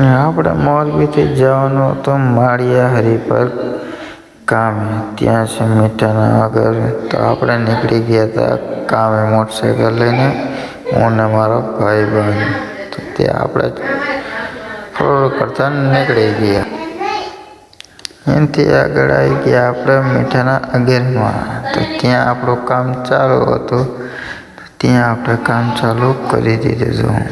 આપણે મોરબીથી જવાનું હતું માળિયા હરિપર કામે. ત્યાં છે મીઠાના ઘર. તો આપણે નીકળી ગયા હતા કામે મોટરસાઇકલ લઈને, હું ને મારો ભાઈબંધ. તો ત્યાં આપણે ફ્લોર કરતા નીકળી ગયા. એનાથી આગળ આવી ગયા આપણે મીઠાના અગેરમાં. તો ત્યાં આપણું કામ ચાલુ હતું. ત્યાં આપણે કામ ચાલુ કરી દીધું.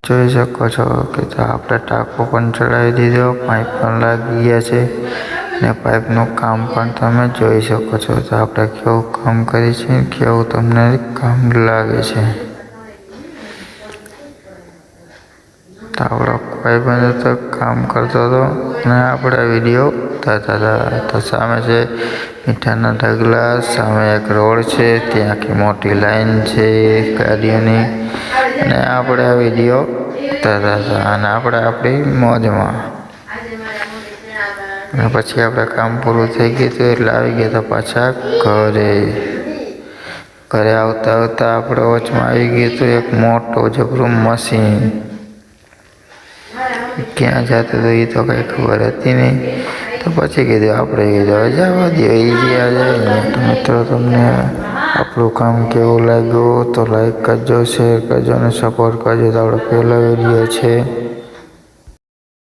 જોઈ શકો છો કે આપણે ટાંકો પણ ચડાવી દીધો, પાઇપ પણ લાગી ગયા છે ને પાઇપનું કામ પણ તમે જોઈ શકો છો. તો આપણે કેવું કામ કરીએ છીએ, કેવું તમને કામ લાગે છે. તો આપણો ભાઈબંધ તો કામ કરતો હતો અને આપણે વિડીયો ઉતારતા હતા. તો સામે છે મીઠાના ઢગલા, સામે એક રોડ છે, ત્યાં આખી મોટી લાઈન છે ગાડીઓની, અને આપણે આ વિડીયો ઉતારતા હતા અને આપણે આપણી મોજમાં. અને પછી આપણે કામ પૂરું થઈ ગયું હતું એટલે આવી ગયા હતા પાછા ઘરે. ઘરે આવતા આવતા આપણે વચમાં આવી ગયું હતું એક મોટું જબરું મશીન. ક્યાં જતું હતું એ તો કંઈ ખબર હતી નહીં. તો પછી કીધું આપણે જવા દો, એ જ્યાં જાય. તો મિત્રો, તમને આપણું કામ કેવું લાગ્યું તો લાઈક કરજો, શેર કરજો અને સપોર્ટ કરજો. તો આપણો પહેલો વિડીયો છે.